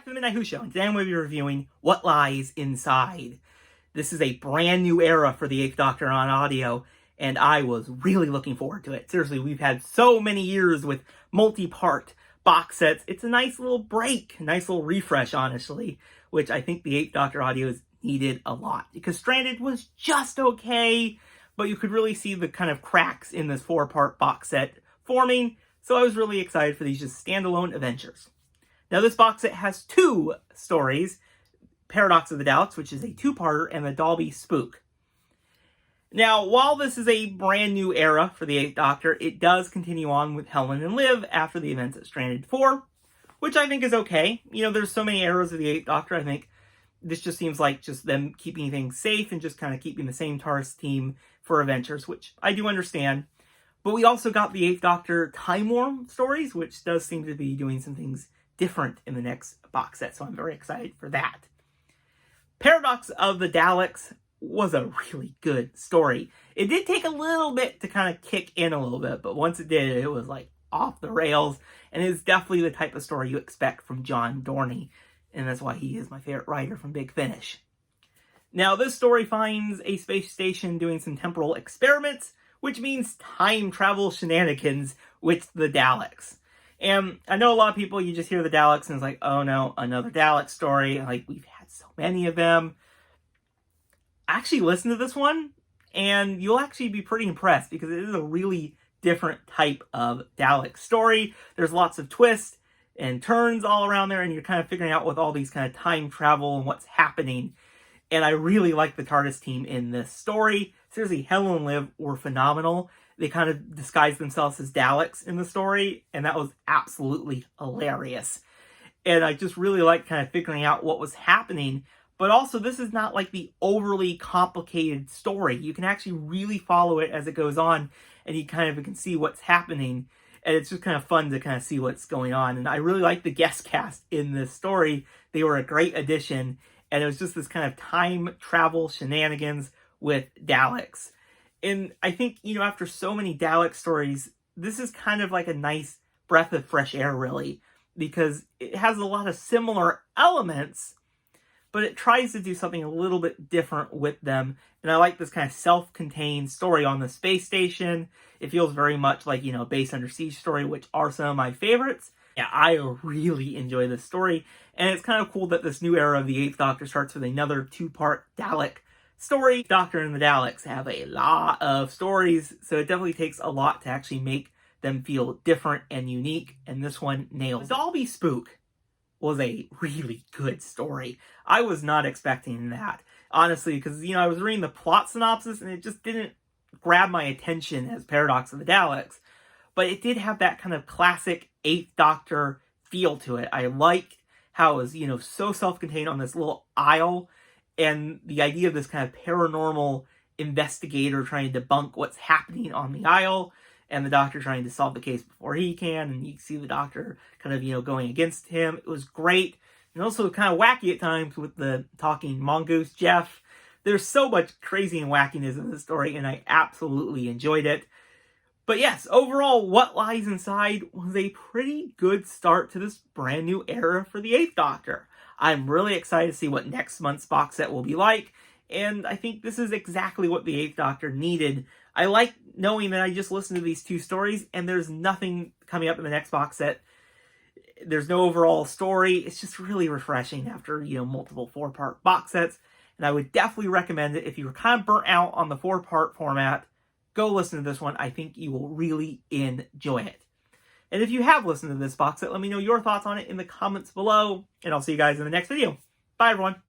back to the Midnight Who Show, and today I'm going to be reviewing What Lies Inside. This is a brand new era for the 8th Doctor on audio, and I was really looking forward to it. Seriously, we've had so many years with multi-part box sets. It's a nice little break, nice little refresh, honestly, which I think the 8th Doctor audio has needed a lot, because Stranded was just okay, but you could really see the kind of cracks in this 4-part box set forming, so I was really excited for these just standalone adventures. Now, this box set has 2 stories, Paradox of the Daleks, which is a 2-parter, and the Dalby Spook. Now, while this is a brand new era for the 8th Doctor, it does continue on with Helen and Liv after the events at Stranded 4, which I think is okay. You know, there's so many eras of the 8th Doctor, I think this just seems like just them keeping things safe and just kind of keeping the same TARDIS team for adventures, which I do understand. But we also got the 8th Doctor Time Worm stories, which does seem to be doing some things different in the next box set, so I'm very excited for that. Paradox of the Daleks was a really good story. It did take a little bit to kind of kick in a little bit, but once it did, it was like off the rails, and it's definitely the type of story you expect from John Dorney, and that's why he is my favorite writer from Big Finish. Now, this story finds a space station doing some temporal experiments, which means time travel shenanigans with the Daleks. And I know a lot of people, you just hear the Daleks and it's like, oh no, another Dalek story. Like, we've had so many of them. Actually listen to this one, and you'll actually be pretty impressed, because it is a really different type of Dalek story. There's lots of twists and turns all around there, and you're kind of figuring out with all these kind of time travel and what's happening. And I really like the TARDIS team in this story. Seriously, Helen and Liv were phenomenal. They kind of disguised themselves as Daleks in the story, and that was absolutely hilarious. And I just really like kind of figuring out what was happening. But also, this is not like the overly complicated story. You can actually really follow it as it goes on, and you kind of can see what's happening. And it's just kind of fun to kind of see what's going on. And I really like the guest cast in this story. They were a great addition. And it was just this kind of time travel shenanigans with Daleks. And I think, you know, after so many Dalek stories, this is kind of like a nice breath of fresh air, really, because it has a lot of similar elements, but it tries to do something a little bit different with them. And I like this kind of self-contained story on the space station. It feels very much like, you know, Base Under Siege story, which are some of my favorites. Yeah, I really enjoy this story. And it's kind of cool that this new era of the 8th Doctor starts with another 2-part Dalek story. Doctor and the Daleks have a lot of stories, so it definitely takes a lot to actually make them feel different and unique, and this one nails it. The Dalby Spook was a really good story. I was not expecting that, honestly, because, you know, I was reading the plot synopsis and it just didn't grab my attention as Paradox of the Daleks, but it did have that kind of classic 8th Doctor feel to it. I liked how it was, you know, so self-contained on this little isle, and the idea of this kind of paranormal investigator trying to debunk what's happening on the isle, and the Doctor trying to solve the case before he can, and you see the Doctor kind of, you know, going against him. It was great, and also kind of wacky at times with the talking mongoose Jeff. There's so much crazy and wackiness in this story, and I absolutely enjoyed it. But yes, overall, What Lies Inside was a pretty good start to this brand new era for the 8th Doctor. I'm really excited to see what next month's box set will be like, and I think this is exactly what the 8th Doctor needed. I like knowing that I just listened to these 2 stories, and there's nothing coming up in the next box set. There's no overall story. It's just really refreshing after, you know, multiple 4-part box sets, and I would definitely recommend it if you were kind of burnt out on the 4-part format. Go listen to this one. I think you will really enjoy it. And if you have listened to this box set, let me know your thoughts on it in the comments below. And I'll see you guys in the next video. Bye, everyone.